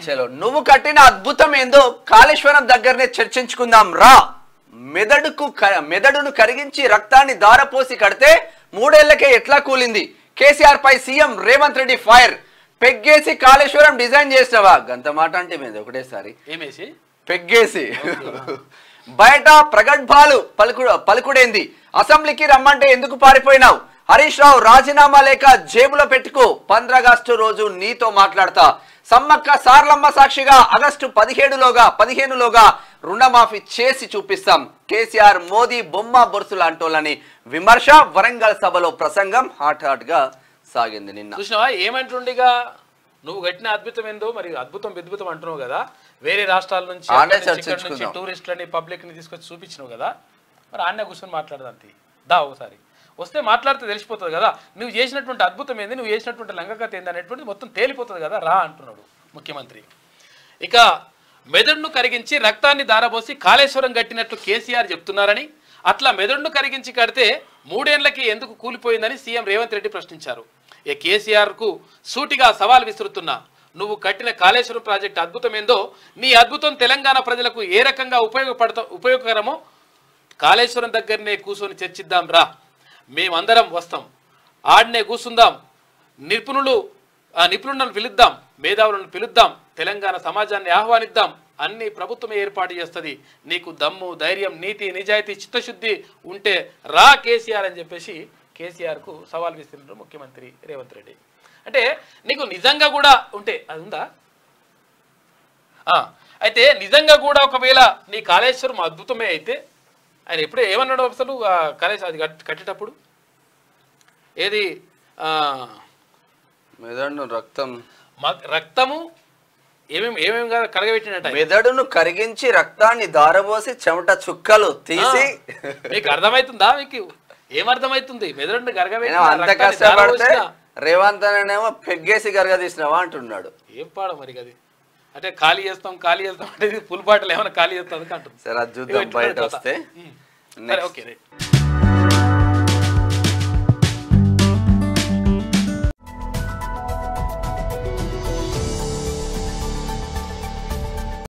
చలో నువ్వు కట్టిన అద్భుతం ఏందో కాళేశ్వరం దగ్గరనే చర్చించుకుందాం రా. మెదడును కరిగించి రక్తాన్ని దారపోసి కడితే 3 ఏళ్లకే ఎట్లా కూలింది. కేసీఆర్ పై సీఎం రేవంత్ రెడ్డి ఫైర్. పెగ్గేసి కాళేశ్వరం డిజైన్ చేసినవా గంత మాట అంటే మీద ఒకటేసారి పెగ్గేసి బయట ప్రగల్భాలు పలుకుడేంది. అసెంబ్లీకి రమ్మంటే ఎందుకు పారిపోయినావు. హరీష్ రావు రాజీనామా లేక జేబులో పెట్టుకో. 15 ఆగస్టు రోజు నీతో మాట్లాడతా. సమ్మక్క సార్లమ్మ సాక్షిగా ఆగస్టు 15లోగా రుణమాఫీ చేసి చూపిస్తాం. కేసీఆర్ మోదీ బొమ్మ బొరుసులు అంటోళ్ళని విమర్శ. వరంగల్ సభలో ప్రసంగం హాట్ గా సాగింది. నిన్న చూసినావా ఏమంటుండిగా నువ్వు కట్టిన అద్భుతం ఏందో మరి అద్భుతం విద్భుతం అంటున్నావు కదా. వేరే రాష్ట్రాల నుంచి టూరిస్టులని పబ్లిక్ ని తీసుకొచ్చి చూపించినావు కదా. మరి ఆన్నే కూర్చొని మాట్లాడదాంతి దా ఒకసారి వస్తే మాట్లాడితే తెలిసిపోతుంది కదా. నువ్వు చేసినటువంటి అద్భుతం ఏంది, నువ్వు చేసినటువంటి లంగకథ ఏంది అనేటువంటిది మొత్తం తేలిపోతుంది కదా. రా అంటున్నాడు ముఖ్యమంత్రి. ఇక మెదడును కరిగించి రక్తాన్ని దారబోసి కాళేశ్వరం కట్టినట్లు కేసీఆర్ చెప్తున్నారని, అట్లా మెదడును కరిగించి కడితే 3 ఏళ్లకి ఎందుకు కూలిపోయిందని సీఎం రేవంత్ రెడ్డి ప్రశ్నించారు. కేసీఆర్కు సూటిగా సవాల్ విసురుతున్నా. నువ్వు కట్టిన కాళేశ్వరం ప్రాజెక్టు అద్భుతం ఏందో, నీ అద్భుతం తెలంగాణ ప్రజలకు ఏ రకంగా ఉపయోగకరమో కాళేశ్వరం దగ్గరనే కూర్చొని చర్చిద్దాం రా. మేమందరం వస్తాం, ఆడనే కూర్చుందాం, నిపుణులను పిలుద్దాం, మేధావులను పిలుద్దాం, తెలంగాణ సమాజాన్ని ఆహ్వానిద్దాం, అన్ని ప్రభుత్వమే ఏర్పాటు చేస్తుంది. నీకు దమ్ము ధైర్యం నీతి నిజాయితీ చిత్తశుద్ధి ఉంటే రా కేసీఆర్ అని చెప్పేసి కేసీఆర్కు సవాల్ విస్తున్నారు ముఖ్యమంత్రి రేవంత్ రెడ్డి. అంటే నీకు నిజంగా కూడా ఉంటే అది ఉందా. అయితే నిజంగా కూడా ఒకవేళ నీ కాళేశ్వరం అద్భుతమే అయితే ఆయన ఎప్పుడే ఏమన్నాడు అసలు కాళేశ్వరం అది కట్టేటప్పుడు ఏది మెదడును రక్తము ఏమేమి కరగబెట్టినట్టు మెదడును కరిగించి రక్తాన్ని దారబోసి చెమట చుక్కలు తీసి. మీకు అర్థమవుతుందా? మీకు ఏమర్థమవుతుంది? మెదడును కరగబెట్టి అంత కష్టపడితే రేవంత్ అనేమో పెగ్గేసి గరగదీసినవా అంటున్నాడు. ఏం పాడ మరి అది అంటే ఖాళీ చేస్తాం అంటే ఫుల్ బాటిల్ ఏమైనా ఖాళీ చేస్తాం అంటుంది. సరే చూద్దాం బయట వస్తే. ఓకే.